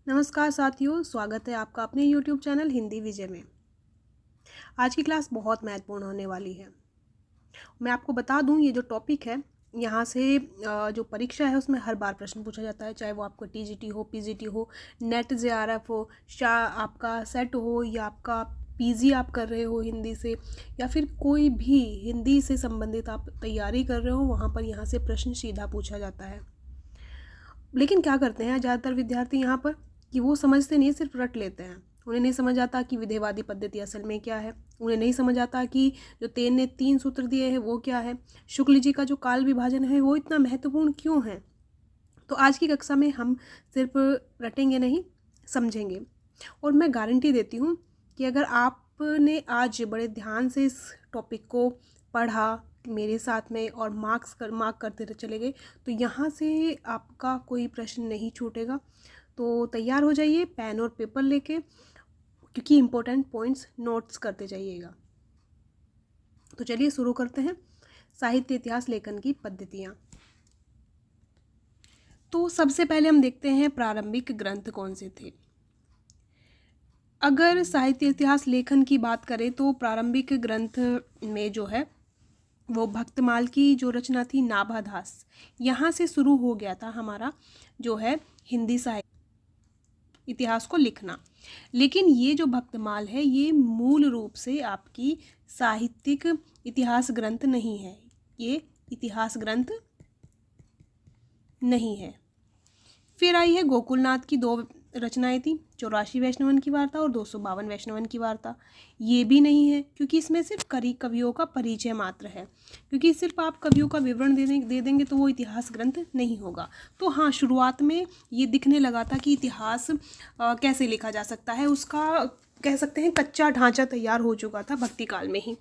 नमस्कार साथियों, स्वागत है आपका अपने YouTube चैनल हिंदी विजय में। आज की क्लास बहुत महत्वपूर्ण होने वाली है। मैं आपको बता दूं, ये जो टॉपिक है यहाँ से जो परीक्षा है उसमें हर बार प्रश्न पूछा जाता है, चाहे वो आपको टीजीटी हो, पीजीटी हो, नेट जेआरएफ हो, आपका सेट हो या आपका पीजी आप कर रहे हो हिंदी से, या फिर कोई भी हिंदी से संबंधित आप तैयारी कर रहे हो, वहाँ पर यहाँ से प्रश्न सीधा पूछा जाता है। लेकिन क्या करते हैं ज़्यादातर विद्यार्थी यहाँ पर कि वो समझते नहीं, सिर्फ रट लेते हैं। उन्हें नहीं समझ आता कि विधेयवादी पद्धति असल में क्या है। उन्हें नहीं समझ आता कि जो तेन ने 3 सूत्र दिए हैं वो क्या है। शुक्ल जी का जो काल विभाजन है वो इतना महत्वपूर्ण क्यों है। तो आज की कक्षा में हम सिर्फ रटेंगे नहीं, समझेंगे। और मैं गारंटी देती हूँ कि अगर आपने आज बड़े ध्यान से इस टॉपिक को पढ़ा मेरे साथ में और मार्क करते चले गए, तो यहाँ से आपका कोई प्रश्न नहीं छूटेगा। तो तैयार हो जाइए पेन और पेपर लेके, क्योंकि इम्पोर्टेंट पॉइंट्स नोट्स करते जाइएगा। तो चलिए शुरू करते हैं। साहित्य इतिहास लेखन की पद्धतियाँ। तो सबसे पहले हम देखते हैं प्रारंभिक ग्रंथ कौन से थे। अगर साहित्य इतिहास लेखन की बात करें तो प्रारंभिक ग्रंथ में जो है वो भक्तमाल की जो रचना थी नाभादास, यहाँ से शुरू हो गया था हमारा जो है हिंदी साहित्य इतिहास को लिखना। लेकिन ये जो भक्तमाल है ये मूल रूप से आपकी साहित्यिक इतिहास ग्रंथ नहीं है, ये इतिहास ग्रंथ नहीं है। फिर आई है गोकुलनाथ की 2 रचनाएं थी, 84 वैष्णवन की वार्ता और 252 वैष्णवन की वार्ता। ये भी नहीं है क्योंकि इसमें सिर्फ कवियों का परिचय मात्र है, क्योंकि सिर्फ आप कवियों का विवरण दे देंगे तो वो इतिहास ग्रंथ नहीं होगा। तो हाँ, शुरुआत में ये दिखने लगा था कि इतिहास कैसे लिखा जा सकता है, उसका कह सकते हैं कच्चा ढांचा तैयार हो चुका था भक्ति काल में ही।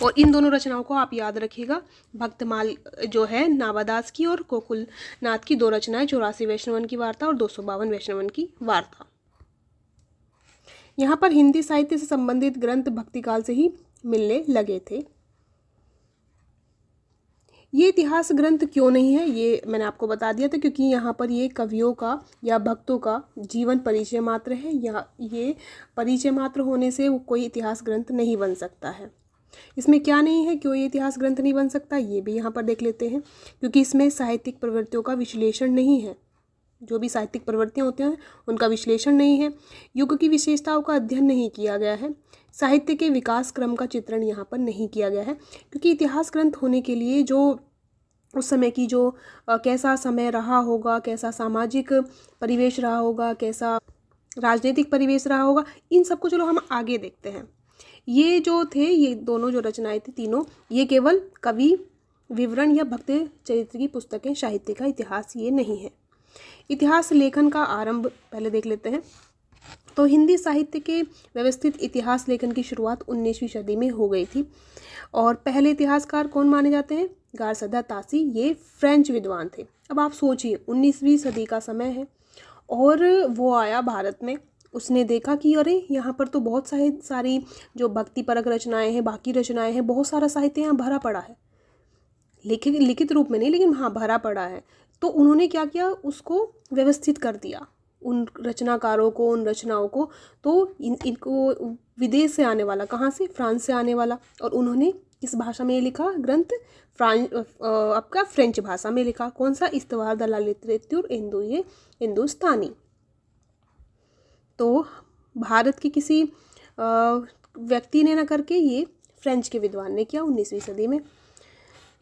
और इन दोनों रचनाओं को आप याद रखिएगा, भक्तमाल जो है नाभादास की और गोकुलनाथ की 2 रचनाएं, 84 वैष्णवन की वार्ता और 252 वैष्णवन की वार्ता। यहाँ पर हिंदी साहित्य से संबंधित ग्रंथ भक्तिकाल से ही मिलने लगे थे। ये इतिहास ग्रंथ क्यों नहीं है ये मैंने आपको बता दिया था, क्योंकि यहाँ पर ये कवियों का या भक्तों का जीवन परिचय मात्र है, या ये परिचय मात्र होने से वो कोई इतिहास ग्रंथ नहीं बन सकता है। इसमें क्या नहीं है, क्यों ये इतिहास ग्रंथ नहीं बन सकता, ये भी यहाँ पर देख लेते हैं। क्योंकि इसमें साहित्यिक प्रवृत्तियों का विश्लेषण नहीं है, जो भी साहित्यिक प्रवृत्तियाँ होती हैं उनका विश्लेषण नहीं है, युग की विशेषताओं का अध्ययन नहीं किया गया है, साहित्य के विकास क्रम का चित्रण यहाँ पर नहीं किया गया है। क्योंकि इतिहास ग्रंथ होने के लिए जो उस समय की जो कैसा समय रहा होगा, कैसा सामाजिक परिवेश रहा होगा, कैसा राजनीतिक परिवेश रहा होगा, इन सबको चलो हम आगे देखते हैं। ये जो थे, ये दोनों जो रचनाएं थी तीनों, ये केवल कवि विवरण या भक्त चरित्र की पुस्तकें, साहित्य का इतिहास ये नहीं है। इतिहास लेखन का आरंभ पहले देख लेते हैं। तो हिंदी साहित्य के व्यवस्थित इतिहास लेखन की शुरुआत 19वीं सदी में हो गई थी। और पहले इतिहासकार कौन माने जाते हैं? गारसदा तासी, ये फ्रेंच विद्वान थे। अब आप सोचिए 19वीं सदी का समय है और वो आया भारत में। उसने देखा कि अरे यहाँ पर तो बहुत सारी जो भक्तिपरक रचनाएं हैं, बाकी रचनाएं हैं, बहुत सारा साहित्य यहाँ भरा पड़ा है, लिखित रूप में नहीं लेकिन हाँ भरा पड़ा है। तो उन्होंने क्या किया, उसको व्यवस्थित कर दिया, उन रचनाकारों को, उन रचनाओं को। तो इनको विदेश से आने वाला, कहाँ से? फ्रांस से आने वाला। और उन्होंने किस भाषा में लिखा ग्रंथ? आपका फ्रेंच भाषा में लिखा। कौन सा? इस्तवार दलालित्रेत्युर हिंदुस्तानी। तो भारत के किसी व्यक्ति ने ना करके ये फ्रेंच के विद्वान ने किया 19वीं सदी में।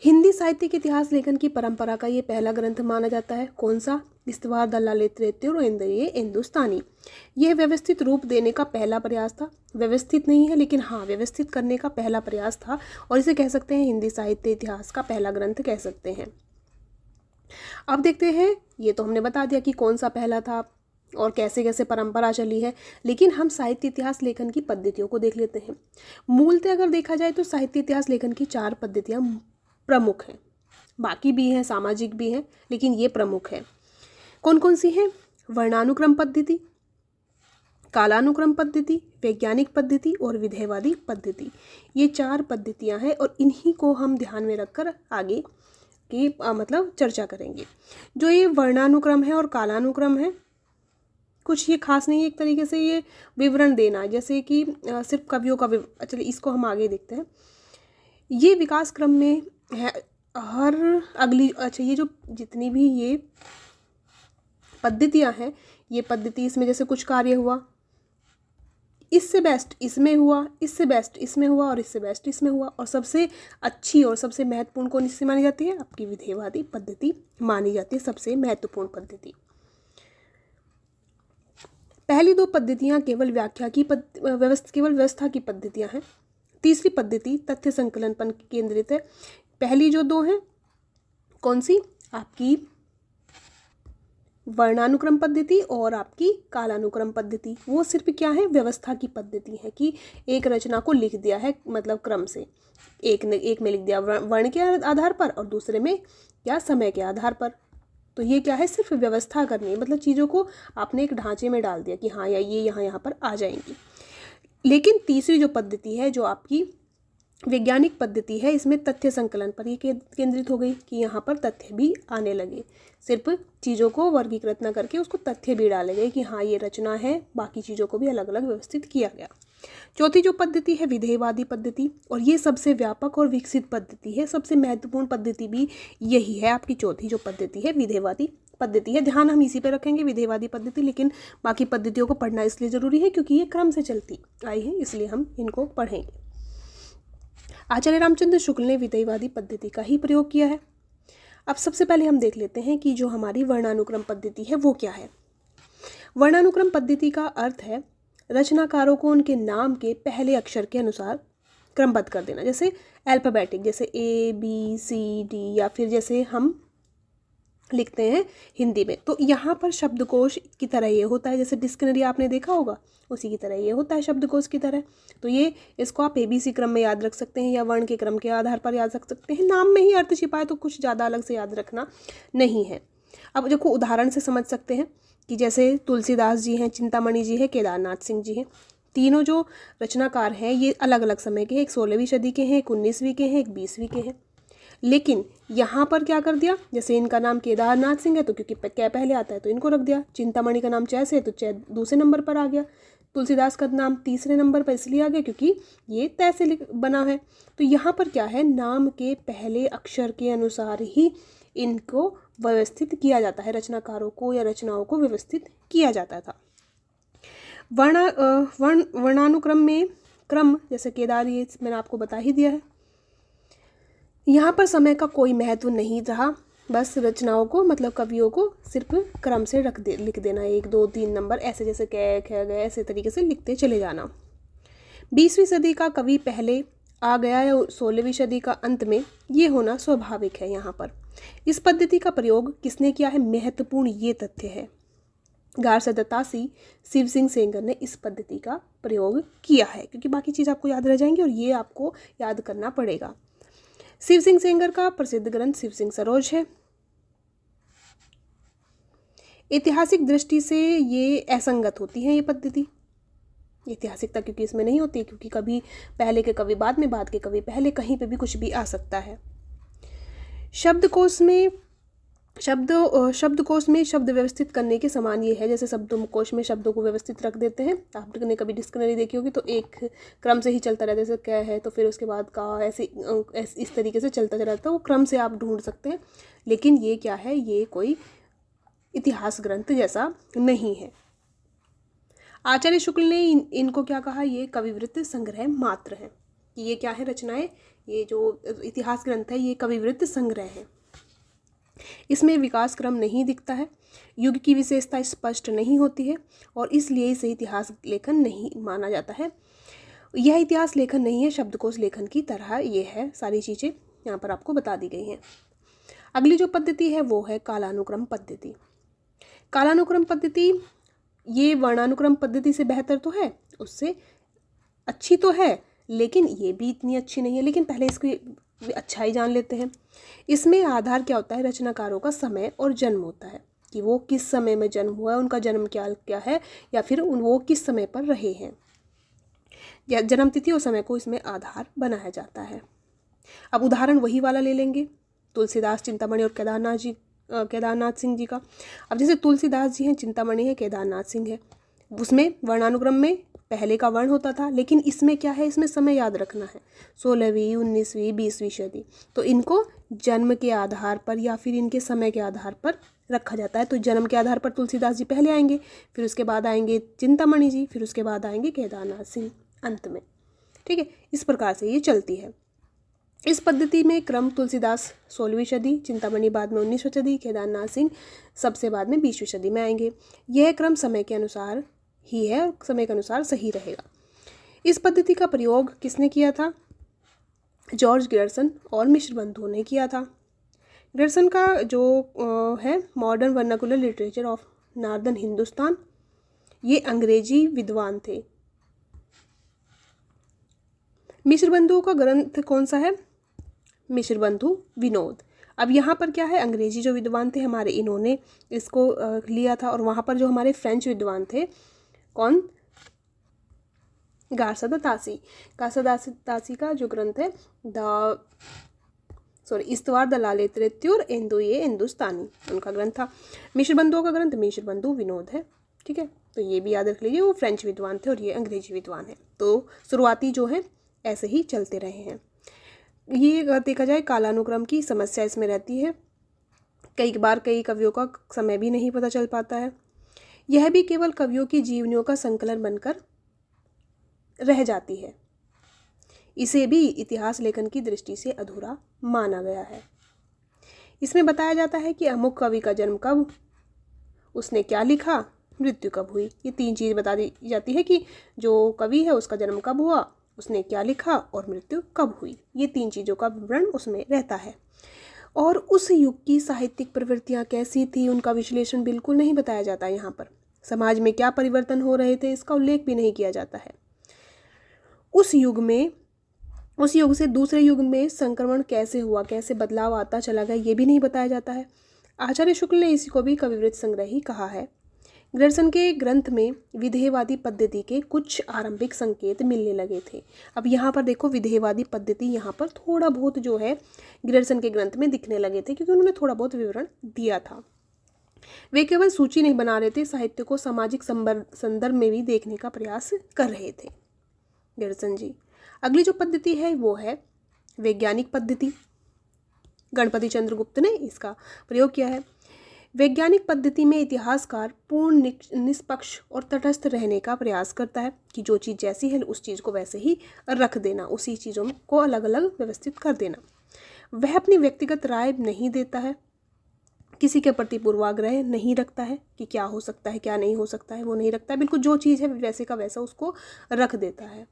हिंदी साहित्य के इतिहास लेखन की परंपरा का ये पहला ग्रंथ माना जाता है। कौन सा? इस्तवार दलालित्रेत्युर हिंदुस्तानी। यह व्यवस्थित रूप देने का पहला प्रयास था। व्यवस्थित नहीं है लेकिन हाँ व्यवस्थित करने का पहला प्रयास था, और इसे कह सकते हैं हिंदी साहित्य इतिहास का पहला ग्रंथ कह सकते हैं। अब देखते हैं, ये तो हमने बता दिया कि कौन सा पहला था और कैसे कैसे परंपरा चली है, लेकिन हम साहित्य इतिहास लेखन की पद्धतियों को देख लेते हैं। मूलतः अगर देखा जाए तो साहित्य इतिहास लेखन की 4 पद्धतियाँ प्रमुख हैं, बाकी भी हैं, सामाजिक भी हैं, लेकिन ये प्रमुख है। कौन कौन सी हैं? वर्णानुक्रम पद्धति, कालानुक्रम पद्धति, वैज्ञानिक पद्धति और विधेयवादी पद्धति। ये 4 पद्धतियाँ हैं और इन्हीं को हम ध्यान में रखकर आगे की मतलब चर्चा करेंगे। जो ये वर्णानुक्रम है और कालानुक्रम है, कुछ ये खास नहीं है, एक तरीके से ये विवरण देना है, जैसे कि सिर्फ कवियों का चलिए इसको हम आगे देखते हैं। ये विकास क्रम में है हर अगली, अच्छा ये जो जितनी भी ये पद्धतियाँ हैं, ये पद्धति इसमें जैसे कुछ कार्य हुआ, इससे बेस्ट इसमें हुआ, इससे बेस्ट इसमें हुआ और इससे बेस्ट इसमें हुआ, और सबसे अच्छी और सबसे महत्वपूर्ण कौन इससे मानी जाती है? आपकी विधेयवादी पद्धति मानी जाती है सबसे महत्वपूर्ण पद्धति। पहली दो पद्धतियाँ केवल व्याख्या की केवल व्यवस्था की पद्धतियाँ हैं। तीसरी पद्धति तथ्य संकलन पर केंद्रित है। पहली जो दो हैं कौन सी? आपकी वर्णानुक्रम पद्धति और आपकी कालानुक्रम पद्धति। वो सिर्फ क्या है? व्यवस्था की पद्धति है कि एक रचना को लिख दिया है, मतलब क्रम से, एक में लिख दिया वर्ण के आधार पर और दूसरे में क्या समय के आधार पर। तो ये क्या है? सिर्फ व्यवस्था करनी है, मतलब चीज़ों को आपने एक ढांचे में डाल दिया कि हाँ या ये यहाँ पर आ जाएंगी। लेकिन तीसरी जो पद्धति है, जो आपकी वैज्ञानिक पद्धति है, इसमें तथ्य संकलन पर ये केंद्रित हो गई कि यहाँ पर तथ्य भी आने लगे, सिर्फ चीज़ों को वर्गीकृत न करके उसको तथ्य भी डाले गए कि हाँ ये रचना है, बाकी चीज़ों को भी अलग अलग व्यवस्थित किया गया। चौथी जो पद्धति है विधेयवादी पद्धति, और ये सबसे व्यापक और विकसित पद्धति है, सबसे महत्वपूर्ण पद्धति भी यही है। आपकी चौथी जो पद्धति है विधेयवादी पद्धति है। ध्यान हम इसी पे रखेंगे, विधेयवादी पद्धति, लेकिन बाकी पद्धतियों को पढ़ना इसलिए ज़रूरी है क्योंकि ये क्रम से चलती आई है, इसलिए हम इनको पढ़ेंगे। आचार्य रामचंद्र शुक्ल ने विधेयवादी पद्धति का ही प्रयोग किया है। अब सबसे पहले हम देख लेते हैं कि जो हमारी वर्णानुक्रम पद्धति है वो क्या है। वर्णानुक्रम पद्धति का अर्थ है रचनाकारों को उनके नाम के पहले अक्षर के अनुसार क्रमबद्ध कर देना, जैसे अल्फाबेटिक, जैसे ABCD, या फिर जैसे हम लिखते हैं हिंदी में। तो यहाँ पर शब्दकोश की तरह ये होता है, जैसे डिक्शनरी आपने देखा होगा उसी की तरह ये होता है, शब्दकोश की तरह। तो ये इसको आप ABC क्रम में याद रख सकते हैं या वर्ण के क्रम के आधार पर याद रख सकते हैं। नाम में ही अर्थ छिपा है तो कुछ ज़्यादा अलग से याद रखना नहीं है। अब देखो उदाहरण से समझ सकते हैं कि जैसे तुलसीदास जी हैं, चिंतामणि जी हैं, केदारनाथ सिंह जी हैं। तीनों जो रचनाकार हैं ये अलग अलग समय के हैं, एक 16वीं सदी के हैं, एक 19वीं के हैं, एक 20वीं के हैं। लेकिन यहाँ पर क्या कर दिया, जैसे इनका नाम केदारनाथ सिंह है तो क्योंकि क्या पहले आता है तो इनको रख दिया। चिंतामणि का नाम चै से है तो चै दूसरे नंबर पर आ गया। तुलसीदास का नाम तीसरे नंबर पर इसलिए आ गया क्योंकि ये तय से बना है। तो यहाँ पर क्या है, नाम के पहले अक्षर के अनुसार ही इनको व्यवस्थित किया जाता है, रचनाकारों को या रचनाओं को व्यवस्थित किया जाता था। वर्णानुक्रम में क्रम जैसे केदार, ये मैंने आपको बता ही दिया है। यहाँ पर समय का कोई महत्व नहीं रहा, बस रचनाओं को मतलब कवियों को सिर्फ क्रम से लिख देना, 1 2 3 नंबर ऐसे, जैसे क ख ग ऐसे तरीके से लिखते चले जाना। 20वीं सदी का कवि पहले आ गया या 16वीं सदी का अंत में, ये होना स्वाभाविक है। यहाँ पर इस पद्धति का प्रयोग किसने किया है, महत्वपूर्ण ये तथ्य है, गारसा दत्तासी शिव सिंह सेंगर ने इस पद्धति का प्रयोग किया है, क्योंकि बाकी चीज़ आपको याद रह जाएंगी और ये आपको याद करना पड़ेगा। शिव सिंह सेंगर का प्रसिद्ध ग्रंथ शिव सिंह सरोज है। ऐतिहासिक दृष्टि से ये असंगत होती है ये पद्धति, ऐतिहासिकता क्योंकि इसमें नहीं होती, क्योंकि कभी पहले के कवि बाद में, बाद के कवि पहले, कहीं पे भी कुछ भी आ सकता है। शब्दकोश में शब्द व्यवस्थित करने के समान ये है, जैसे शब्दकोश में शब्दों को व्यवस्थित रख देते हैं। आपने कभी डिक्शनरी देखी होगी तो एक क्रम से ही चलता रहता है, जैसे क्या है तो फिर उसके बाद का, ऐसे इस तरीके से चलता रहता है, वो क्रम से आप ढूंढ सकते हैं। लेकिन ये क्या है, ये कोई इतिहास ग्रंथ जैसा नहीं है। आचार्य शुक्ल ने इनको क्या कहा, ये कविवृत्त संग्रह मात्र है, कि ये क्या है रचनाएं, ये जो इतिहास ग्रंथ है ये कविवृत्त संग्रह है। इसमें विकास क्रम नहीं दिखता है, युग की विशेषता स्पष्ट नहीं होती है और इसलिए इसे इतिहास लेखन नहीं माना जाता है। यह इतिहास लेखन नहीं है, शब्दकोश लेखन की तरह ये है। सारी चीज़ें यहाँ पर आपको बता दी गई हैं। अगली जो पद्धति है वो है कालानुक्रम पद्धति। कालानुक्रम पद्धति ये वर्णानुक्रम पद्धति से बेहतर तो है, उससे अच्छी तो है, लेकिन ये भी इतनी अच्छी नहीं है। लेकिन पहले इसकी अच्छाई जान लेते हैं। इसमें आधार क्या होता है, रचनाकारों का समय और जन्म होता है, कि वो किस समय में जन्म हुआ है, उनका जन्म क्या है, या फिर वो किस समय पर रहे हैं, या जन्म तिथि और समय को इसमें आधार बनाया जाता है। अब उदाहरण वही वाला ले लेंगे, तुलसीदास, चिंतामणि और केदारनाथ जी केदारनाथ सिंह जी का। अब जैसे तुलसीदास जी हैं, चिंतामणि है, केदारनाथ सिंह है, उसमें वर्णानुक्रम में पहले का वर्ण होता था, लेकिन इसमें क्या है, इसमें समय याद रखना है, 16वीं 19वीं 20वीं सदी। तो इनको जन्म के आधार पर या फिर इनके समय के आधार पर रखा जाता है। तो जन्म के आधार पर तुलसीदास जी पहले आएंगे, फिर उसके बाद आएंगे चिंतामणि जी, फिर उसके बाद आएंगे केदारनाथ सिंह अंत में। ठीक है, इस प्रकार से ये चलती है। इस पद्धति में क्रम तुलसीदास 16वीं सदी, चिंतामणि बाद में 19वीं सदी, केदारनाथ सिंह सबसे बाद में 20वीं सदी में आएंगे। यह क्रम समय के अनुसार ही है और समय के अनुसार सही रहेगा। इस पद्धति का प्रयोग किसने किया था? जॉर्ज ग्रियर्सन और मिश्र बंधुओं ने किया था। ग्रियर्सन का जो है modern vernacular literature of northern Hindustan, ये अंग्रेजी विद्वान थे। मिश्र बंधुओं का ग्रंथ कौन सा है? मिश्र बंधु विनोद। अब यहाँ पर क्या है, अंग्रेजी जो विद्वान थे हमारे, इन्होंने इसको लिया था, और वहाँ पर जो हमारे फ्रेंच विद्वान थे, कौन? Garcin de Tassy. Garcin de Tassy का जो ग्रंथ है इस्तवार द लाले त्रेत्युर एंदो ये हिंदुस्तानी, उनका ग्रंथ था। मिश्र बंधुओं का ग्रंथ मिश्र बंधु विनोद है। ठीक है, तो ये भी याद रख लीजिए, वो फ्रेंच विद्वान थे और ये अंग्रेजी विद्वान है। तो शुरुआती जो है ऐसे ही चलते रहे हैं। ये अगर देखा जाए कालानुक्रम की समस्या इसमें रहती है, कई बार कई कवियों का समय भी नहीं पता चल पाता है। यह भी केवल कवियों की जीवनियों का संकलन बनकर रह जाती है। इसे भी इतिहास लेखन की दृष्टि से अधूरा माना गया है। इसमें बताया जाता है कि अमुक कवि का जन्म कब, उसने क्या लिखा, मृत्यु कब हुई। ये 3 चीज़ बता दी जाती है कि जो कवि है उसका जन्म कब हुआ, उसने क्या लिखा और मृत्यु कब हुई। ये 3 चीज़ों का विवरण उसमें रहता है। और उस युग की साहित्यिक प्रवृत्तियाँ कैसी थी, उनका विश्लेषण बिल्कुल नहीं बताया जाता। यहाँ पर समाज में क्या परिवर्तन हो रहे थे, इसका उल्लेख भी नहीं किया जाता है। उस युग से दूसरे युग में संक्रमण कैसे हुआ, कैसे बदलाव आता चला गया, ये भी नहीं बताया जाता है। आचार्य शुक्ल ने इसी को भी कविवृत्त संग्रह ही कहा है। ग्रियर्सन के ग्रंथ में विधेयवादी पद्धति के कुछ आरंभिक संकेत मिलने लगे थे। अब यहाँ पर देखो, विधेयवादी पद्धति यहाँ पर थोड़ा बहुत जो है ग्रियर्सन के ग्रंथ में दिखने लगे थे, क्योंकि उन्होंने थोड़ा बहुत विवरण दिया था। वे केवल सूची नहीं बना रहे थे, साहित्य को सामाजिक संदर्भ में भी देखने का प्रयास कर रहे थे ग्रियर्सन जी। अगली जो पद्धति है वो है वैज्ञानिक पद्धति। गणपति चंद्र गुप्त ने इसका प्रयोग किया है। वैज्ञानिक पद्धति में इतिहासकार पूर्ण निष्पक्ष और तटस्थ रहने का प्रयास करता है कि जो चीज़ जैसी है उस चीज़ को वैसे ही रख देना, उसी चीज़ों को अलग अलग व्यवस्थित कर देना। वह अपनी व्यक्तिगत राय नहीं देता है, किसी के प्रति पूर्वाग्रह नहीं रखता है कि क्या हो सकता है क्या नहीं हो सकता है, वो नहीं रखता है। बिल्कुल जो चीज़ है वैसे का वैसा उसको रख देता है।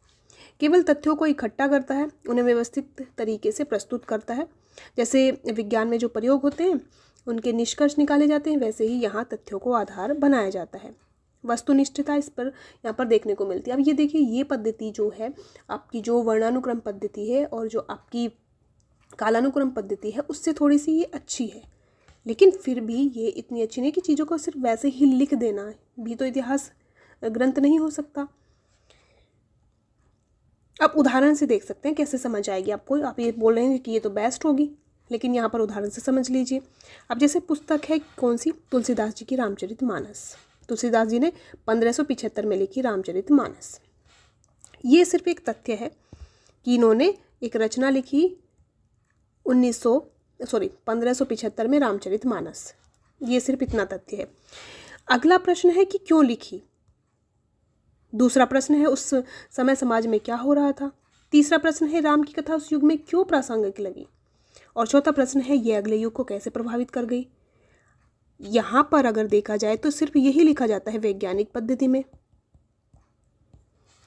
केवल तथ्यों को इकट्ठा करता है, उन्हें व्यवस्थित तरीके से प्रस्तुत करता है। जैसे विज्ञान में जो प्रयोग होते हैं उनके निष्कर्ष निकाले जाते हैं, वैसे ही यहाँ तथ्यों को आधार बनाया जाता है। वस्तुनिष्ठता इस पर यहाँ पर देखने को मिलती है। अब ये देखिए, ये पद्धति जो है आपकी, जो वर्णानुक्रम पद्धति है और जो आपकी कालानुक्रम पद्धति है, उससे थोड़ी सी ये अच्छी है, लेकिन फिर भी ये इतनी अच्छी नहीं कि चीज़ों को सिर्फ वैसे ही लिख देना भी तो इतिहास ग्रंथ नहीं हो सकता। अब उदाहरण से देख सकते हैं कैसे समझ आएगी आपको। आप ये बोल रहे हैं कि ये तो बेस्ट होगी, लेकिन यहाँ पर उदाहरण से समझ लीजिए। अब जैसे पुस्तक है कौन सी, तुलसीदास जी की रामचरितमानस। तुलसीदास जी ने 1575 में लिखी रामचरितमानस। ये सिर्फ एक तथ्य है कि इन्होंने एक रचना लिखी 1575 में रामचरितमानस। ये सिर्फ इतना तथ्य है। अगला प्रश्न है कि क्यों लिखी। दूसरा प्रश्न है उस समय समाज में क्या हो रहा था। तीसरा प्रश्न है राम की कथा उस युग में क्यों प्रासंगिक लगी। और चौथा प्रश्न है ये अगले युग को कैसे प्रभावित कर गई। यहाँ पर अगर देखा जाए तो सिर्फ यही लिखा जाता है वैज्ञानिक पद्धति में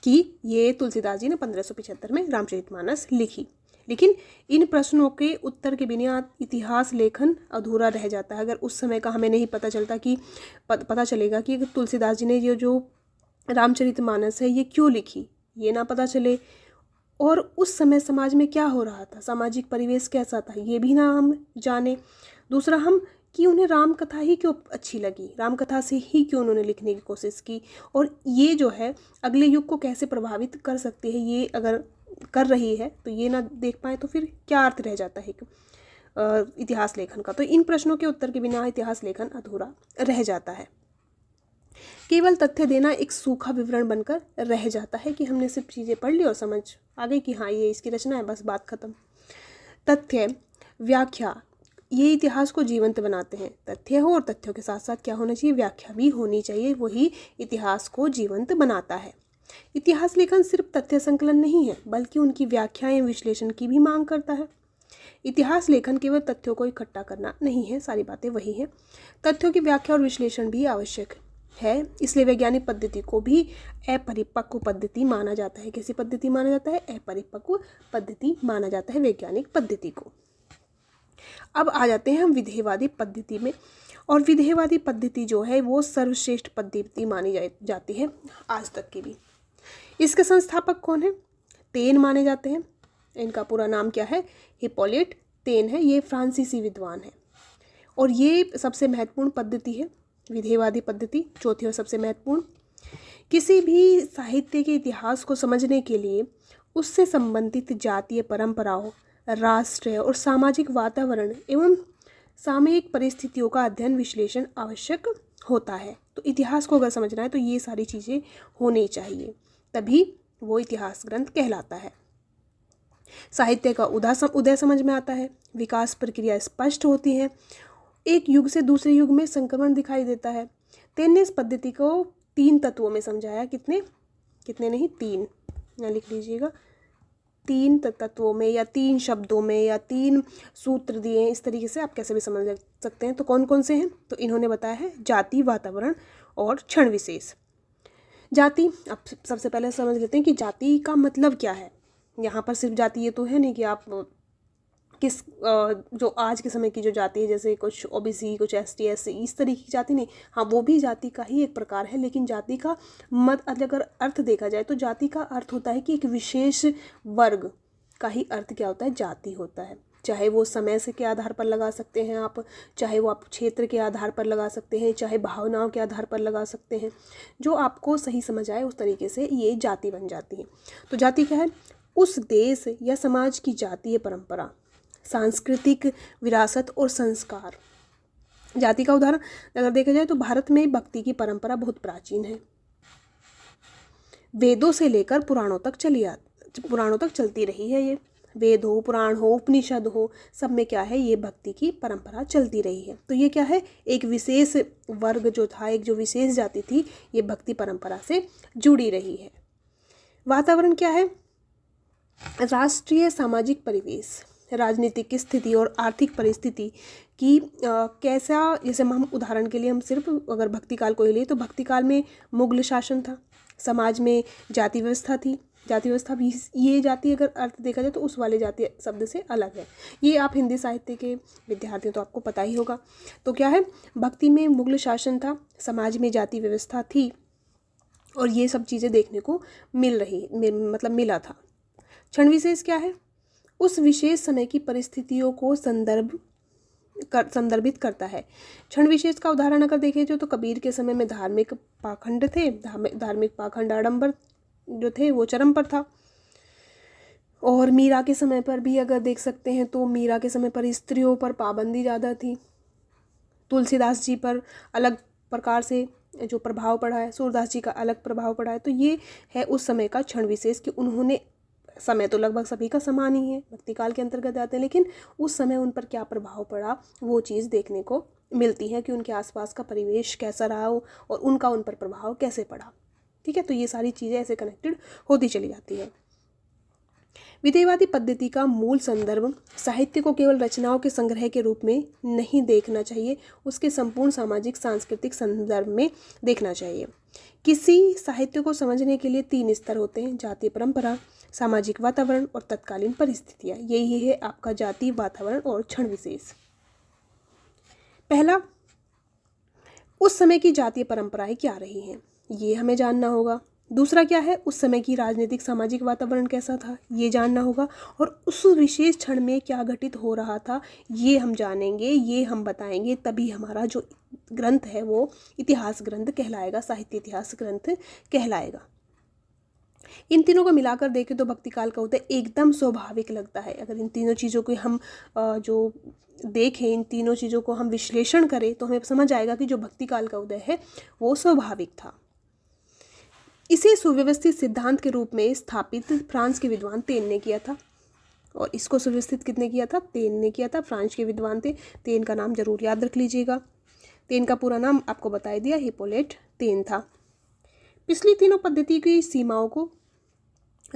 कि ये तुलसीदास जी ने 1575 में रामचरितमानस लिखी, लेकिन इन प्रश्नों के उत्तर के बिना इतिहास लेखन अधूरा रह जाता है। अगर उस समय का हमें नहीं पता चलता कि पता चलेगा कि तुलसीदास जी ने ये जो रामचरितमानस है ये क्यों लिखी, ये ना पता चले, और उस समय समाज में क्या हो रहा था, सामाजिक परिवेश कैसा था, ये भी ना हम जाने। दूसरा हम कि उन्हें राम कथा ही क्यों अच्छी लगी, राम कथा से ही क्यों उन्होंने लिखने की कोशिश की, और ये जो है अगले युग को कैसे प्रभावित कर सकती है, ये अगर कर रही है तो ये ना देख पाए तो फिर क्या अर्थ रह जाता है इतिहास लेखन का। तो इन प्रश्नों के उत्तर के बिना इतिहास लेखन अधूरा रह जाता है। केवल तथ्य देना एक सूखा विवरण बनकर रह जाता है कि हमने सिर्फ चीज़ें पढ़ ली और समझ आ गई कि हाँ ये इसकी रचना है, बस बात खत्म। तथ्य, व्याख्या, ये इतिहास को जीवंत बनाते हैं। तथ्य हो और तथ्यों के साथ साथ क्या होना चाहिए, व्याख्या भी होनी चाहिए, वही इतिहास को जीवंत बनाता है। इतिहास लेखन सिर्फ तथ्य संकलन नहीं है बल्कि उनकी व्याख्याएं विश्लेषण की भी मांग करता है। इतिहास लेखन केवल तथ्यों को इकट्ठा करना नहीं है, सारी बातें वही हैं, तथ्यों की व्याख्या और विश्लेषण भी आवश्यक है। इसलिए वैज्ञानिक पद्धति को भी अपरिपक्व पद्धति माना जाता है। कैसी पद्धति माना जाता है, अपरिपक्व पद्धति माना जाता है वैज्ञानिक पद्धति को। अब आ जाते हैं हम विधेयवादी पद्धति में, और विधेयवादी पद्धति जो है वो सर्वश्रेष्ठ पद्धति मानी जाती है आज तक की भी। इसके संस्थापक कौन है, तेन माने जाते हैं। इनका पूरा नाम क्या है, हिप्पोलिट तेन है। ये फ्रांसीसी विद्वान है और ये सबसे महत्वपूर्ण पद्धति है विधेयवादी पद्धति, चौथी और सबसे महत्वपूर्ण। किसी भी साहित्य के इतिहास को समझने के लिए उससे संबंधित जातीय परंपराओं, राष्ट्रीय और सामाजिक वातावरण एवं सामयिक परिस्थितियों का अध्ययन विश्लेषण आवश्यक होता है। तो इतिहास को अगर समझना है तो ये सारी चीज़ें होनी चाहिए, तभी वो इतिहास ग्रंथ कहलाता है। साहित्य का उदय समझ में आता है, विकास प्रक्रिया स्पष्ट होती है, एक युग से दूसरे युग में संक्रमण दिखाई देता है। तेन ने इस पद्धति को 3 तत्वों में समझाया। कितने नहीं, 3, यहाँ लिख लीजिएगा, 3 तत्वों में या 3 शब्दों में या 3 सूत्र दिए हैं, इस तरीके से आप कैसे भी समझ सकते हैं। तो कौन कौन से हैं, तो इन्होंने बताया है जाति, वातावरण और क्षण विशेष। जाति, अब सबसे पहले समझ लेते हैं कि जाति का मतलब क्या है। यहाँ पर सिर्फ जाति ये तो है नहीं कि आप किस जो आज के समय की जो जाति है, जैसे कुछ ओबीसी, कुछ एसटी, एससी, इस तरीके की जाति नहीं। हाँ, वो भी जाति का ही एक प्रकार है, लेकिन जाति का अगर अर्थ देखा जाए तो जाति का अर्थ होता है कि एक विशेष वर्ग का ही अर्थ क्या होता है, जाति होता है। चाहे वो समय से के आधार पर लगा सकते हैं आप, चाहे वो आप क्षेत्र के आधार पर लगा सकते हैं, चाहे भावनाओं के आधार पर लगा सकते हैं, जो आपको सही समझ आए उस तरीके से ये जाति बन जाती है। तो जाति क्या है, उस देश या समाज की जातीय परंपरा, सांस्कृतिक विरासत और संस्कार। जाति का उदाहरण अगर देखा जाए तो भारत में भक्ति की परंपरा बहुत प्राचीन है, वेदों से लेकर पुराणों तक चलती रही है। ये वेद हो, पुराण हो, उपनिषद हो, सब में क्या है, ये भक्ति की परंपरा चलती रही है। तो ये क्या है, एक विशेष वर्ग जो था, एक जो विशेष जाति थी, ये भक्ति परंपरा से जुड़ी रही है। वातावरण क्या है, राष्ट्रीय सामाजिक परिवेश, राजनीतिक स्थिति और आर्थिक परिस्थिति की कैसा, जैसे हम उदाहरण के लिए हम सिर्फ अगर भक्ति काल को ही ले तो भक्ति काल में मुगल शासन था, समाज में जाति व्यवस्था थी। जाति व्यवस्था भी, ये जाति अगर अर्थ देखा जाए तो उस वाले जाति शब्द से अलग है। ये आप हिंदी साहित्य के विद्यार्थी तो आपको पता ही होगा। तो क्या है, भक्ति में मुगल शासन था, समाज में जाति व्यवस्था थी, और ये सब चीज़ें देखने को मिला था। क्षण विशेष क्या है, उस विशेष समय की परिस्थितियों को संदर्भित करता है। क्षण विशेष का उदाहरण अगर देखें तो कबीर के समय में धार्मिक पाखंड थे, धार्मिक पाखंड आडंबर जो थे वो चरम पर था। और मीरा के समय पर भी अगर देख सकते हैं तो मीरा के समय पर स्त्रियों पर पाबंदी ज़्यादा थी। तुलसीदास जी पर अलग प्रकार से जो प्रभाव पड़ा है, सूरदास जी का अलग प्रभाव पड़ा है। तो ये है उस समय का क्षण विशेष कि उन्होंने, समय तो लगभग सभी का समान ही है, भक्ति काल के अंतर्गत आते हैं, लेकिन उस समय उन पर क्या प्रभाव पड़ा वो चीज़ देखने को मिलती है कि उनके आसपास का परिवेश कैसा रहा हो और उनका उन पर प्रभाव कैसे पड़ा। ठीक है, तो ये सारी चीज़ें ऐसे कनेक्टेड होती चली जाती है। विधेयवादी पद्धति का मूल संदर्भ साहित्य को केवल रचनाओं के संग्रह के रूप में नहीं देखना चाहिए, उसके संपूर्ण सामाजिक सांस्कृतिक संदर्भ में देखना चाहिए। किसी साहित्य को समझने के लिए 3 स्तर होते हैं, जातीय परंपरा, सामाजिक वातावरण और तत्कालीन परिस्थितियाँ। यही है आपका जाति, वातावरण और क्षण विशेष। पहला, उस समय की जातीय परंपराएं क्या रही हैं, ये हमें जानना होगा। दूसरा क्या है, उस समय की राजनीतिक सामाजिक वातावरण कैसा था, ये जानना होगा। और उस विशेष क्षण में क्या घटित हो रहा था, ये हम जानेंगे, ये हम बताएंगे, तभी हमारा जो ग्रंथ है वो इतिहास ग्रंथ कहलाएगा, साहित्य इतिहास ग्रंथ कहलाएगा। इन तीनों को मिलाकर देखें तो भक्ति काल का उदय एकदम स्वाभाविक लगता है। अगर इन तीनों चीज़ों को हम जो देखें, इन तीनों चीज़ों को हम विश्लेषण करें तो हमें समझ आएगा कि जो भक्ति काल का उदय है वो स्वाभाविक था। इसे सुव्यवस्थित सिद्धांत के रूप में स्थापित फ्रांस के विद्वान तेन ने किया था। और इसको सुव्यवस्थित किसने किया था? तेन ने किया था। फ्रांस के विद्वान थे। तेन का नाम जरूर याद रख लीजिएगा। तेन का पूरा नाम आपको बता दिया, हिप्पोलिट तेन था। पिछली तीनों पद्धति की सीमाओं को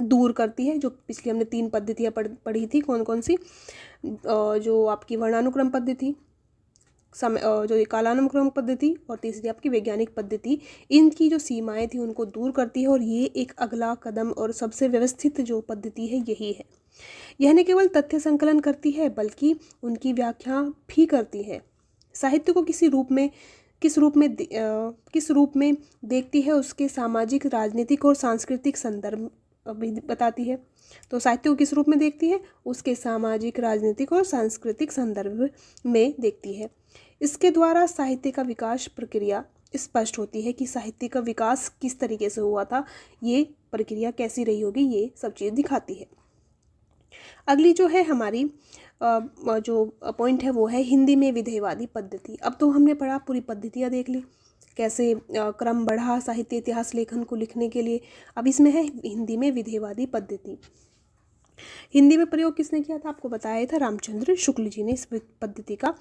दूर करती है। जो पिछली हमने 3 पद्धतियाँ पढ़ी थी, कौन कौन सी? जो आपकी वर्णानुक्रम पद्धति, जो ये कालानुक्रम पद्धति, और तीसरी आपकी वैज्ञानिक पद्धति, इनकी जो सीमाएं थी उनको दूर करती है। और ये एक अगला कदम और सबसे व्यवस्थित जो पद्धति है यही है। यह न केवल तथ्य संकलन करती है बल्कि उनकी व्याख्या भी करती है। साहित्य को किस रूप में देखती है, उसके सामाजिक, राजनीतिक और सांस्कृतिक संदर्भ भी बताती है। तो साहित्य को किस रूप में देखती है? उसके सामाजिक, राजनीतिक और सांस्कृतिक संदर्भ में देखती है। इसके द्वारा साहित्य का विकास प्रक्रिया स्पष्ट होती है कि साहित्य का विकास किस तरीके से हुआ था, ये प्रक्रिया कैसी रही होगी, ये सब चीज़ दिखाती है। अगली जो है हमारी जो पॉइंट है वो है हिंदी में विधेयवादी पद्धति। अब तो हमने पढ़ा, पूरी पद्धतियाँ देख ली, कैसे क्रम बढ़ा साहित्य इतिहास लेखन को लिखने के लिए। अब इसमें है हिंदी में विधेयवादी पद्धति। हिंदी में प्रयोग किसने किया था? आपको बताया था, रामचंद्र शुक्ल जी ने इस पद्धति का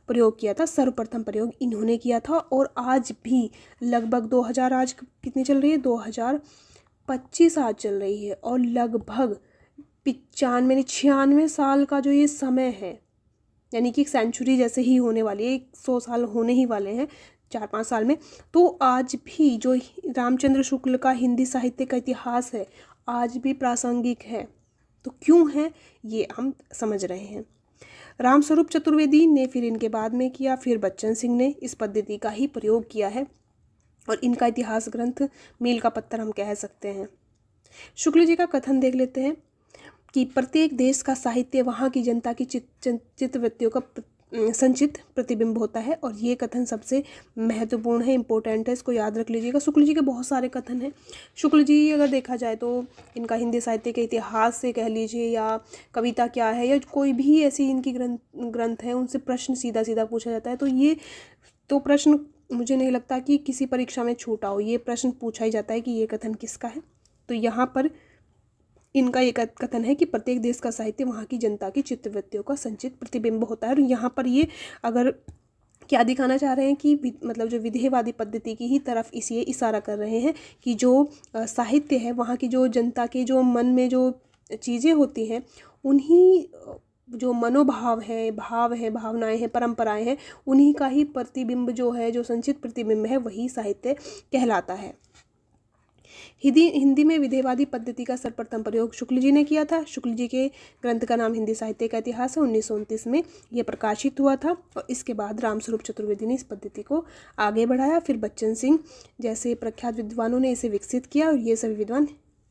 प्रयोग किया था। सर्वप्रथम प्रयोग इन्होंने किया था। और आज भी लगभग 2000, आज कितनी चल रही है? 2025 आज चल रही है। और लगभग 96 साल का जो ये समय है, यानी कि एक सेंचुरी जैसे ही होने वाली है, 100 साल होने ही वाले हैं 4-5 साल में। तो आज भी जो रामचंद्र शुक्ल का हिंदी साहित्य का इतिहास है आज भी प्रासंगिक है। तो क्यों है ये हम समझ रहे हैं। रामस्वरूप चतुर्वेदी ने फिर इनके बाद में किया, फिर बच्चन सिंह ने इस पद्धति का ही प्रयोग किया है। और इनका इतिहास ग्रंथ मील का पत्थर हम कह सकते हैं। शुक्ल जी का कथन देख लेते हैं कि प्रत्येक देश का साहित्य वहाँ की जनता की चित्तवृत्तियों का संचित प्रतिबिंब होता है। और ये कथन सबसे महत्वपूर्ण है, इम्पोर्टेंट है, इसको याद रख लीजिएगा। शुक्ल जी के बहुत सारे कथन हैं। शुक्ल जी अगर देखा जाए तो इनका हिंदी साहित्य के इतिहास से कह लीजिए, या कविता क्या है, या कोई भी ऐसी इनकी ग्रंथ है, उनसे प्रश्न सीधा सीधा पूछा जाता है। तो ये तो प्रश्न मुझे नहीं लगता कि किसी परीक्षा में छूटा हो। ये प्रश्न पूछा ही जाता है कि ये कथन किसका है। तो यहाँ पर इनका एक कथन है कि प्रत्येक देश का साहित्य वहाँ की जनता की चित्तवृत्तियों का संचित प्रतिबिंब होता है। और यहाँ पर ये अगर क्या दिखाना चाह रहे हैं कि मतलब जो विधेयवादी पद्धति की ही तरफ इसे इशारा कर रहे हैं कि जो साहित्य है वहाँ की जो जनता के जो मन में जो चीज़ें होती हैं, उन्हीं जो मनोभाव है, भाव है, भावनाएं हैं, परंपराएं हैं, उन्हीं का ही प्रतिबिंब जो है, जो संचित प्रतिबिंब है, वही साहित्य कहलाता है। हिंदी में विधेयवादी पद्धति का सर्वप्रथम प्रयोग शुक्ल जी ने किया था। शुक्ल जी के ग्रंथ का नाम हिंदी साहित्य का इतिहास है। 1929 में यह प्रकाशित हुआ था। और इसके बाद रामस्वरूप चतुर्वेदी ने इस पद्धति को आगे बढ़ाया। फिर बच्चन सिंह जैसे प्रख्यात विद्वानों ने इसे विकसित किया। और ये सभी विद्वान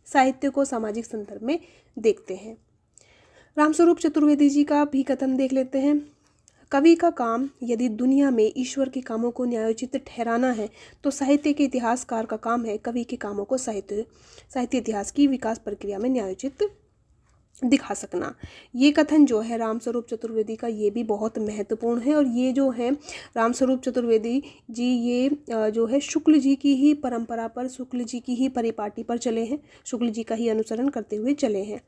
साहित्य को सामाजिक संदर्भ में देखते हैं। रामस्वरूप चतुर्वेदी जी का भी कथन देख लेते हैं। कवि का काम यदि दुनिया में ईश्वर के कामों को न्यायोचित ठहराना है तो साहित्य के इतिहासकार का काम है कवि के कामों को साहित्य इतिहास की विकास प्रक्रिया में न्यायोचित दिखा सकना। ये कथन जो है रामस्वरूप चतुर्वेदी का, ये भी बहुत महत्वपूर्ण है। और ये जो है रामस्वरूप चतुर्वेदी जी, ये जो है शुक्ल जी की ही परंपरा पर, शुक्ल जी की ही परिपाटी पर चले हैं, शुक्ल जी का ही अनुसरण करते हुए चले हैं।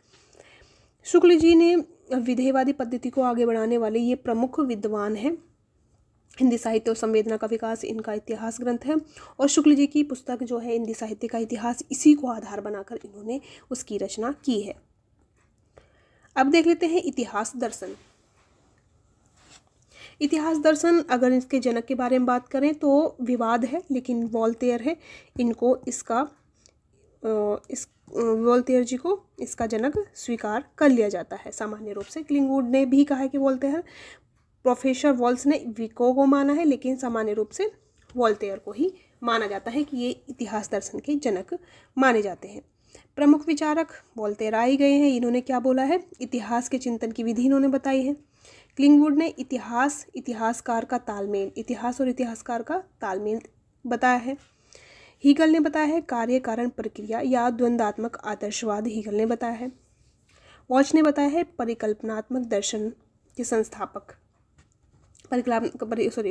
शुक्ल जी ने विधेयवादी पद्धति को आगे बढ़ाने वाले ये प्रमुख विद्वान हैं। हिंदी साहित्य और संवेदना का विकास इनका इतिहास ग्रंथ है। और शुक्ल जी की पुस्तक जो है हिंदी साहित्य का इतिहास, इसी को आधार बनाकर इन्होंने उसकी रचना की है। अब देख लेते हैं इतिहास दर्शन। इतिहास दर्शन, अगर इसके जनक के बारे में बात करें तो विवाद है, लेकिन वोल्टेयर है इनको इसका वोल्टेयर जी को इसका जनक स्वीकार कर लिया जाता है सामान्य रूप से। क्लिंगवुड ने भी कहा है कि वोल्टेयर, प्रोफेसर वॉल्स ने विको को माना है, लेकिन सामान्य रूप से वोल्टेयर को ही माना जाता है कि ये इतिहास दर्शन के जनक माने जाते हैं। प्रमुख विचारक वोल्टेयर आए गए हैं। इन्होंने क्या बोला है? इतिहास के चिंतन की विधि इन्होंने बताई है। क्लिंगवुड ने इतिहास और इतिहासकार का तालमेल बताया है। हीगल ने बताया है कार्य कारण प्रक्रिया या द्वंद्वात्मक आदर्शवाद हीगल ने बताया है। वॉल्श ने बताया है परिकल्पनात्मक दर्शन के संस्थापक।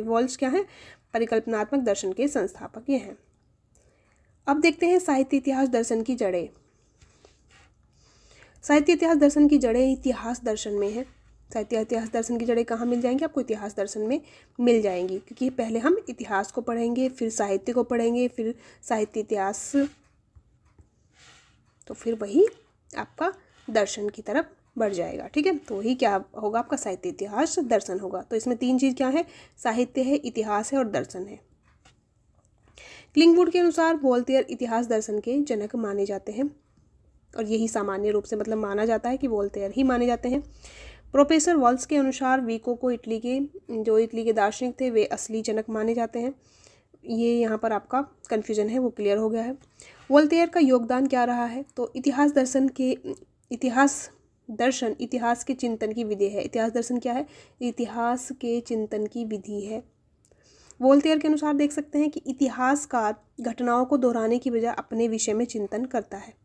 वॉल्श क्या है? परिकल्पनात्मक दर्शन के संस्थापक ये हैं। अब देखते हैं साहित्य इतिहास दर्शन की जड़ें। साहित्य इतिहास दर्शन की जड़ें इतिहास दर्शन में है। साहित्य इतिहास दर्शन की जड़ें कहाँ मिल जाएंगी? आपको इतिहास दर्शन में मिल जाएंगी, क्योंकि पहले हम इतिहास को पढ़ेंगे, फिर साहित्य को पढ़ेंगे, फिर साहित्य इतिहास, तो फिर वही आपका दर्शन की तरफ बढ़ जाएगा। ठीक है, तो वही क्या होगा? आपका साहित्य इतिहास दर्शन होगा। तो इसमें तीन चीज़ क्या है? साहित्य है, इतिहास है और दर्शन है। क्लिंगवुड के अनुसार वोल्टेयर इतिहास दर्शन के जनक माने जाते हैं, और यही सामान्य रूप से मतलब माना जाता है कि वोल्टेयर ही माने जाते हैं। प्रोफेसर वॉल्स के अनुसार विको को इटली के दार्शनिक थे वे असली जनक माने जाते हैं। ये यहाँ पर आपका कन्फ्यूजन है वो क्लियर हो गया है। वोल्टेयर का योगदान क्या रहा है? तो इतिहास दर्शन इतिहास के चिंतन की विधि है। इतिहास दर्शन क्या है? इतिहास के चिंतन की विधि है। वोल्टेयर के अनुसार देख सकते हैं कि इतिहासकार घटनाओं को दोहराने की बजाय अपने विषय में चिंतन करता है।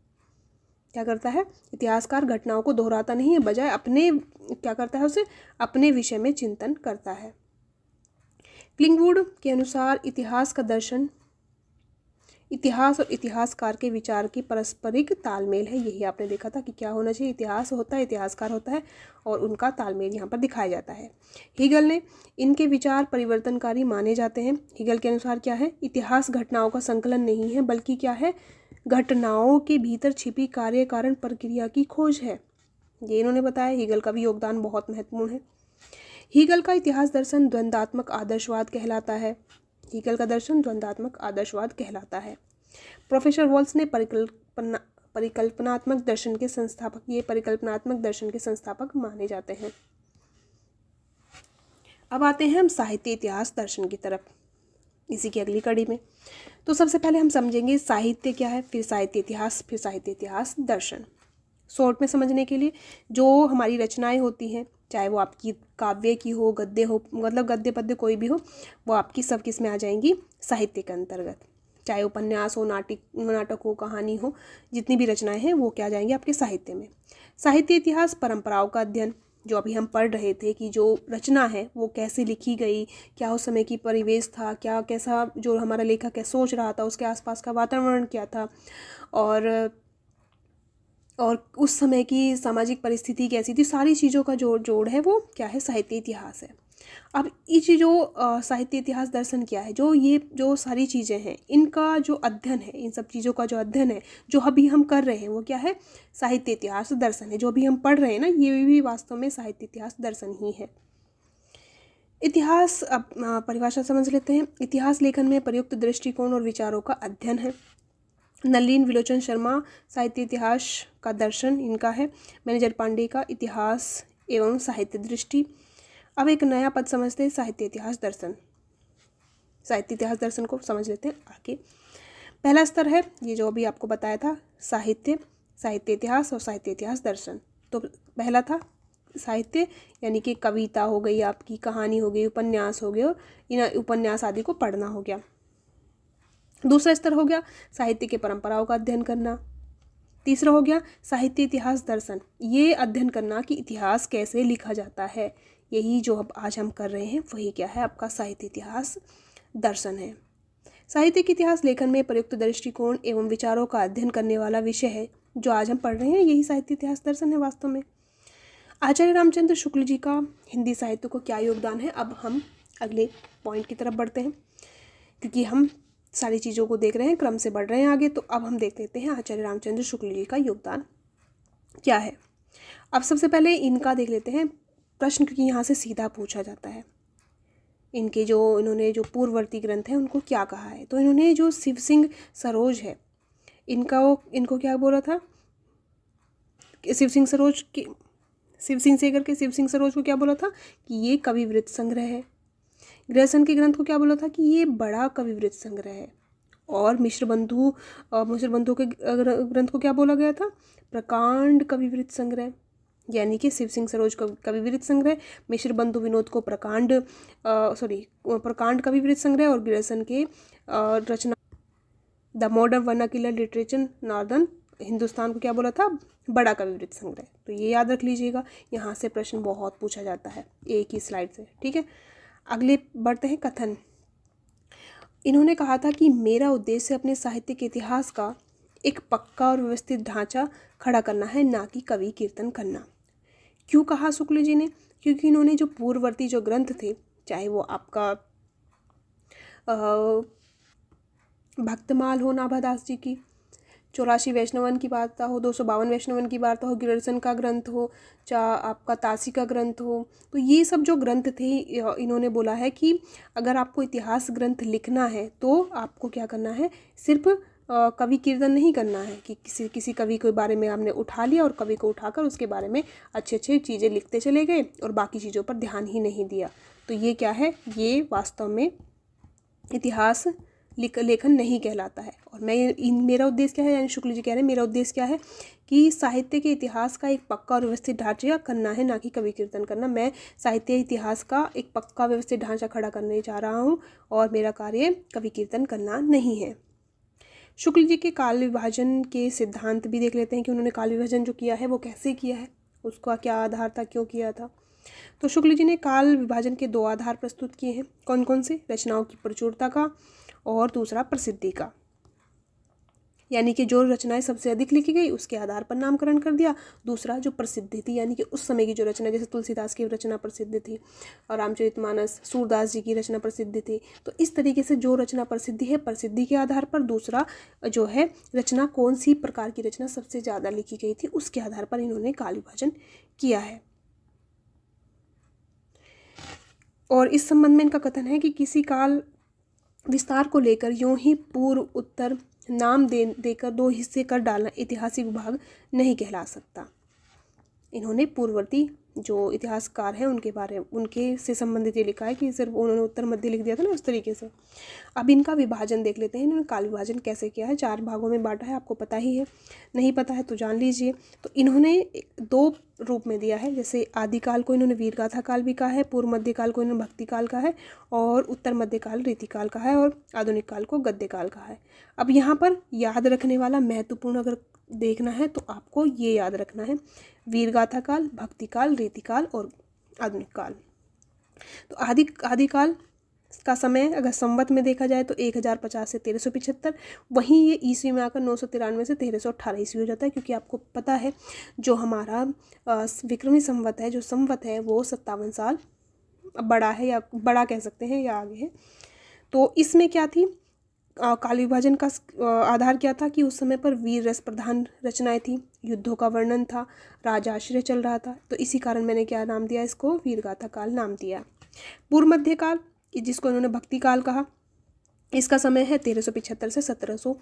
क्या करता है? इतिहासकार घटनाओं को दोहराता नहीं है, बजाय अपने क्या करता है? उसे अपने विषय में चिंतन करता है। क्लिंगवुड के अनुसार इतिहास का दर्शन इतिहास और इतिहासकार के विचार की पारस्परिक तालमेल है। यही आपने देखा था कि क्या होना चाहिए? इतिहास होता है, इतिहासकार होता है, और उनका तालमेल यहाँ पर दिखाया जाता है। हीगल ने इनके विचार परिवर्तनकारी माने जाते हैं। हीगल के अनुसार क्या है? इतिहास घटनाओं का संकलन नहीं है, बल्कि क्या है? घटनाओं के भीतर छिपी कार्य कारण प्रक्रिया की खोज है। ये इन्होंने बताया। हीगल का भी योगदान बहुत महत्वपूर्ण है। हीगल का इतिहास दर्शन द्वंद्वात्मक आदर्शवाद कहलाता है। हीगल का दर्शन द्वंद्वात्मक आदर्शवाद कहलाता है। प्रोफेसर वॉल्स ने परिकल्पनात्मक दर्शन के संस्थापक माने जाते हैं। अब आते हैं हम साहित्य इतिहास दर्शन की तरफ, इसी की अगली कड़ी में। तो सबसे पहले हम समझेंगे साहित्य क्या है, फिर साहित्य इतिहास, फिर साहित्य इतिहास दर्शन। शॉर्ट में समझने के लिए, जो हमारी रचनाएं होती हैं, चाहे वो आपकी काव्य की हो, गद्य हो, मतलब गद्य पद्य कोई भी हो, वो आपकी सब किस में आ जाएंगी? साहित्य के अंतर्गत। चाहे उपन्यास हो, नाटक हो, कहानी हो, जितनी भी रचनाएं हैं वो क्या आ जाएंगी? आपके साहित्य में। साहित्य इतिहास परंपराओं का अध्ययन, जो अभी हम पढ़ रहे थे कि जो रचना है वो कैसे लिखी गई, क्या उस समय की परिवेश था, क्या कैसा जो हमारा लेखक है सोच रहा था, उसके आसपास का वातावरण क्या था, और उस समय की सामाजिक परिस्थिति कैसी थी, सारी चीज़ों का जोड़ है वो क्या है? साहित्य इतिहास है। अब ये जो साहित्य इतिहास दर्शन क्या है? जो सारी चीज़ें हैं, इनका जो अध्ययन है, इन सब चीज़ों का जो अध्ययन है, जो अभी हम कर रहे हैं, वो क्या है? साहित्य इतिहास दर्शन है। जो अभी हम पढ़ रहे हैं ना, ये भी वास्तव में साहित्य इतिहास दर्शन ही है। इतिहास, अब परिभाषा समझ लेते हैं। इतिहास लेखन में प्रयुक्त दृष्टिकोण और विचारों का अध्ययन है। नलिन विलोचन शर्मा साहित्य इतिहास का दर्शन इनका है। मैनेजर पांडे का इतिहास एवं साहित्य दृष्टि। अब एक नया पद समझते हैं, साहित्य इतिहास दर्शन। साहित्य इतिहास दर्शन को समझ लेते हैं आगे। पहला स्तर है ये जो अभी आपको बताया था, साहित्य इतिहास और साहित्य इतिहास दर्शन। तो पहला था साहित्य, यानी कि कविता हो गई, आपकी कहानी हो गई, उपन्यास हो गए, और इन उपन्यास आदि को पढ़ना हो गया। दूसरा स्तर हो गया साहित्य के परंपराओं का अध्ययन करना। तीसरा हो गया साहित्य इतिहास दर्शन, ये अध्ययन करना कि इतिहास कैसे लिखा जाता है। यही जो अब आज हम कर रहे हैं वही क्या है? आपका साहित्य इतिहास दर्शन है। साहित्यिक इतिहास लेखन में प्रयुक्त दृष्टिकोण एवं विचारों का अध्ययन करने वाला विषय है। जो आज हम पढ़ रहे हैं यही साहित्य इतिहास दर्शन है वास्तव में। आचार्य रामचंद्र शुक्ल जी का हिंदी साहित्य को क्या योगदान है? अब हम अगले पॉइंट की तरफ बढ़ते हैं, क्योंकि हम सारी चीज़ों को देख रहे हैं, क्रम से बढ़ रहे हैं आगे। तो अब हम देख लेते हैं आचार्य रामचंद्र शुक्ल जी का योगदान क्या है। अब सबसे पहले इनका देख लेते हैं प्रश्न, क्योंकि यहाँ से सीधा पूछा जाता है। इन्होंने जो पूर्ववर्ती ग्रंथ हैं उनको क्या कहा है? तो इन्होंने जो शिव सिंह सरोज है, इनको क्या बोला था? शिव सिंह से करके शिव सिंह सरोज को क्या बोला था? कि ये कविवृत्त संग्रह है। ग्रसन के ग्रंथ को क्या बोला था? कि ये बड़ा कविवृत्त संग्रह है। और मिश्र बंधु के ग्रंथ को क्या बोला गया था? प्रकांड कविवृत्त संग्रह। यानी कि शिव सिंह सरोज कविवृत्त संग्रह, मिश्र बंधु विनोद को प्रकांड कविवृत्त संग्रह, और ग्रसन के the modern vernacular literature northern Hindustan को क्या बोला था, बड़ा कवि वृत्त संग्रह। तो ये याद रख लीजिएगा, यहाँ से प्रश्न बहुत पूछा जाता है एक ही स्लाइड से, ठीक है। अगले बढ़ते हैं कथन। इन्होंने कहा था कि मेरा उद्देश्य अपने साहित्य के इतिहास का एक पक्का और व्यवस्थित ढांचा खड़ा करना है, ना कि कवि कीर्तन करना। क्यों कहा शुक्ल जी ने? क्योंकि इन्होंने जो पूर्ववर्ती जो ग्रंथ थे, चाहे वो आपका भक्तमाल हो नाभादास जी की, 84 वैष्णवन की वार्ता हो, 252 वैष्णवन की वार्ता हो, गिरिसन का ग्रंथ हो, चाहे आपका तासी का ग्रंथ हो, तो ये सब जो ग्रंथ थे, इन्होंने बोला है कि अगर आपको इतिहास ग्रंथ लिखना है तो आपको क्या करना है, सिर्फ कवि कीर्तन नहीं करना है कि किसी कवि के बारे में आपने उठा लिया और कवि को उठाकर उसके बारे में अच्छी अच्छी चीज़ें लिखते चले गए और बाकी चीज़ों पर ध्यान ही नहीं दिया। तो ये क्या है, ये वास्तव में इतिहास लेखन नहीं कहलाता है। और मेरा उद्देश्य क्या है, यानी शुक्ल जी कह रहे हैं मेरा उद्देश्य क्या है कि साहित्य के इतिहास का एक पक्का और व्यवस्थित ढांचा करना है, ना कि कवि कीर्तन करना। मैं साहित्य इतिहास का एक पक्का व्यवस्थित ढांचा खड़ा करने जा रहा हूँ और मेरा कार्य कवि कीर्तन करना नहीं है। शुक्ल जी के काल विभाजन के सिद्धांत भी देख लेते हैं कि उन्होंने काल विभाजन जो किया है वो कैसे किया है, उसका क्या आधार था, क्यों किया था। तो शुक्ल जी ने काल विभाजन के 2 आधार प्रस्तुत किए हैं। कौन कौन से? रचनाओं की प्रचुरता का और दूसरा प्रसिद्धि का, यानी कि जो रचनाएं सबसे अधिक लिखी गई उसके आधार पर नामकरण कर दिया। दूसरा जो प्रसिद्धि थी, यानी कि उस समय की जो रचना, जैसे तुलसीदास की रचना प्रसिद्ध थी और रामचरितमानस, सूरदास जी की रचना प्रसिद्ध थी। तो इस तरीके से जो रचना प्रसिद्धि है, प्रसिद्धि के आधार पर, दूसरा जो है रचना कौन सी प्रकार की रचना सबसे ज़्यादा लिखी गई थी उसके आधार पर इन्होंने काल विभाजन किया है। और इस संबंध में इनका कथन है कि किसी काल विस्तार को लेकर यूं ही पूर्व उत्तर नाम देकर 2 हिस्से कर डालना ऐतिहासिक विभाग नहीं कहला सकता। इन्होंने पूर्ववर्ती जो इतिहासकार हैं उनके से संबंधित ये लिखा है कि सिर्फ उन्होंने उत्तर मध्य लिख दिया था ना, उस तरीके से। अब इनका विभाजन देख लेते हैं, इन्होंने काल विभाजन कैसे किया है। 4 भागों में बांटा है, आपको पता ही है, नहीं पता है तो जान लीजिए। तो इन्होंने 2 रूप में दिया है, जैसे आदिकाल को इन्होंने वीरगाथा काल भी कहा है, पूर्व मध्यकाल को इन्होंने भक्ति काल कहा है और उत्तर मध्यकाल रीतिकाल कहा है और आधुनिक काल को गद्य काल कहा है। अब यहाँ पर याद रखने वाला महत्वपूर्ण अगर देखना है तो आपको ये याद रखना है, वीरगाथा काल, भक्ति काल, रीतिकाल और आधुनिक काल। तो आदिकाल का समय अगर संवत में देखा जाए तो 1050 से 1375, वहीं ये ईस्वी में आकर 993 से 1318 ईस्वी हो जाता है, क्योंकि आपको पता है जो हमारा विक्रमी संवत है, जो संवत है वो 57 साल बड़ा है, या बड़ा कह सकते हैं या आगे है। तो इसमें क्या थी, काल विभाजन का आधार क्या था कि उस समय पर वीर रस प्रधान रचनाएं थी, युद्धों का वर्णन था, राजाश्रय चल रहा था, तो इसी कारण मैंने क्या नाम दिया, इसको वीरगाथा काल नाम दिया। पूर्व मध्य काल, जिसको इन्होंने भक्ति काल कहा, इसका समय है 1375 से 1700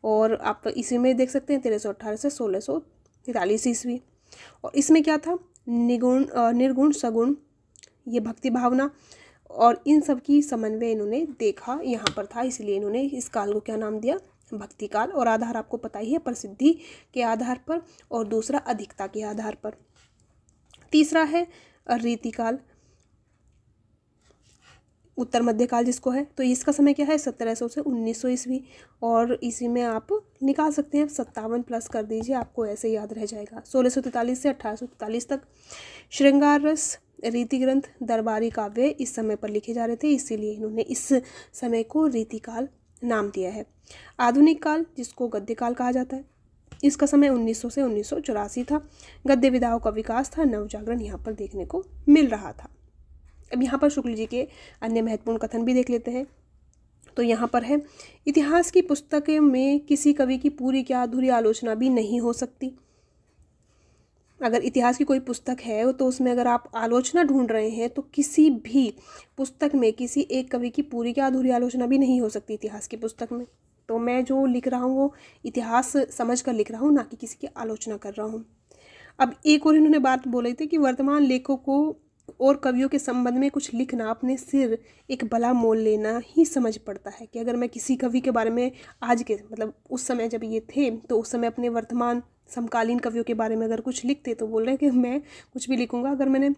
और आप इसी में देख सकते हैं 1318 से 1643 ईस्वी। और इसमें क्या था, निर्गुण सगुण, ये भक्ति भावना और इन सब की समन्वय इन्होंने देखा यहाँ पर था, इसलिए इन्होंने इस काल को क्या नाम दिया, भक्ति काल। और आधार आपको पता ही है, प्रसिद्धि के आधार पर और दूसरा अधिकता के आधार पर। तीसरा है रीतिकाल, उत्तर मध्यकाल जिसको है, तो इसका समय क्या है 1700 से 1900 ईस्वी। और इसी में आप निकाल सकते हैं 57 प्लस कर दीजिए, आपको ऐसे याद रह जाएगा। 1643 से 1843 तक श्रृंगार रस, रीति ग्रंथ, दरबारी काव्य इस समय पर लिखे जा रहे थे, इसीलिए इन्होंने इस समय को रीतिकाल नाम दिया है। आधुनिक काल, जिसको गद्य काल कहा जाता है, इसका समय 1900 से 1984 था। गद्य विधाओं का विकास था, नवजागरण यहाँ पर देखने को मिल रहा था। अब यहाँ पर शुक्ल जी के अन्य महत्वपूर्ण कथन भी देख लेते हैं। तो यहाँ पर है, इतिहास की पुस्तकें में किसी कवि की पूरी या अधूरी आलोचना भी नहीं हो सकती। अगर इतिहास की कोई पुस्तक है तो उसमें अगर आप आलोचना ढूंढ रहे हैं तो किसी भी पुस्तक में किसी एक कवि की पूरी या अधूरी आलोचना भी नहीं हो सकती इतिहास की पुस्तक में। तो मैं जो लिख रहा हूँ वो इतिहास समझ कर लिख रहा हूँ, ना कि किसी की आलोचना कर रहा हूँ। अब एक और इन्होंने बात बोली थी कि वर्तमान लेखकों और कवियों के संबंध में कुछ लिखना अपने सिर एक भला मोल लेना ही समझ पड़ता है। कि अगर मैं किसी कवि के बारे में आज के मतलब उस समय जब ये थे तो उस समय अपने वर्तमान समकालीन कवियों के बारे में अगर कुछ लिखते तो बोल रहे हैं कि मैं कुछ भी लिखूंगा, अगर मैंने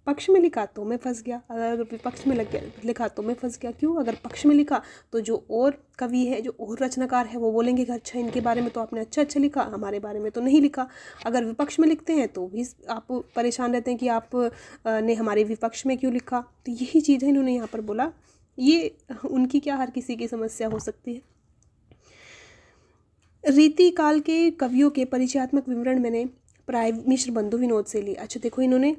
पक्ष में लिखा तो मैं फंस गया, अगर विपक्ष में लिखा तो मैं फंस गया। क्यों? अगर पक्ष में लिखा तो जो और कवि है, जो और रचनाकार है, वो बोलेंगे कि अच्छा इनके बारे में तो आपने अच्छा अच्छा लिखा, हमारे बारे में तो नहीं लिखा। अगर विपक्ष में लिखते हैं तो भी आप परेशान रहते हैं कि आप ने हमारे विपक्ष में क्यों लिखा। तो यही चीज़ है इन्होंने यहाँ पर बोला। ये उनकी क्या हर किसी की समस्या हो सकती है। रीति काल के कवियों के परिचयात्मक विवरण मैंने प्राय मिश्र बंधु विनोद से ली। अच्छा देखो, इन्होंने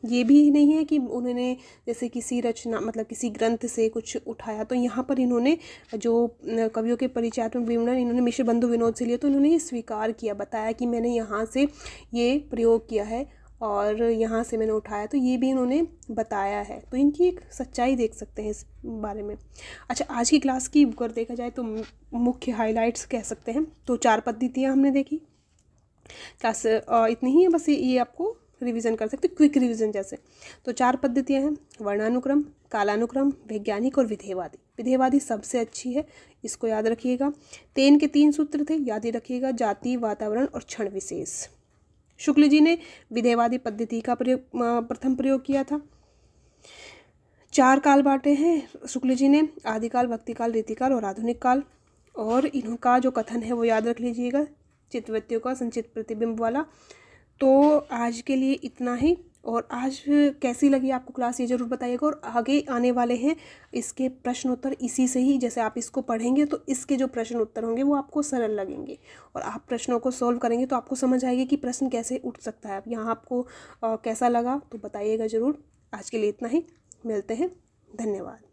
ये भी नहीं है कि उन्होंने जैसे किसी रचना मतलब किसी ग्रंथ से कुछ उठाया, तो यहाँ पर इन्होंने जो कवियों के परिचयात्मक विवरण इन्होंने मिश्र बंधु विनोद से लिया, तो इन्होंने ये स्वीकार किया, बताया कि मैंने यहाँ से ये प्रयोग किया है और यहाँ से मैंने उठाया, तो ये भी इन्होंने बताया है। तो इनकी एक सच्चाई देख सकते हैं इस बारे में। अच्छा, आज की क्लास की अगर देखा जाए तो मुख्य हाइलाइट्स कह सकते हैं। तो 4 पद्धतियाँ हमने देखी। क्लास इतनी ही है, बस ये आपको रिवीजन कर सकते, क्विक रिवीजन जैसे। तो 4 पद्धतियाँ हैं, वर्णानुक्रम, कालानुक्रम, वैज्ञानिक और विधेयवादी। विधेयवादी सबसे अच्छी है, इसको याद रखिएगा। तेन के 3 सूत्र थे, याद ही रखिएगा, जाति, वातावरण और क्षण विशेष। शुक्ल जी ने विधेयवादी पद्धति का प्रथम प्रयोग किया था। 4 काल बांटे हैं शुक्ल जी ने, आदिकाल, भक्तिकाल, रीतिकाल और आधुनिक काल। और इनका जो कथन है वो याद रख लीजिएगा, चित्तवृत्तियों का संचित प्रतिबिंब वाला। तो आज के लिए इतना ही। और आज कैसी लगी आपको क्लास ये ज़रूर बताइएगा। और आगे आने वाले हैं इसके प्रश्न उत्तर इसी से ही, जैसे आप इसको पढ़ेंगे तो इसके जो प्रश्न उत्तर होंगे वो आपको सरल लगेंगे और आप प्रश्नों को सॉल्व करेंगे तो आपको समझ आएगी कि प्रश्न कैसे उठ सकता है। अब यहाँ आपको कैसा लगा तो बताइएगा ज़रूर। आज के लिए इतना ही, मिलते हैं, धन्यवाद।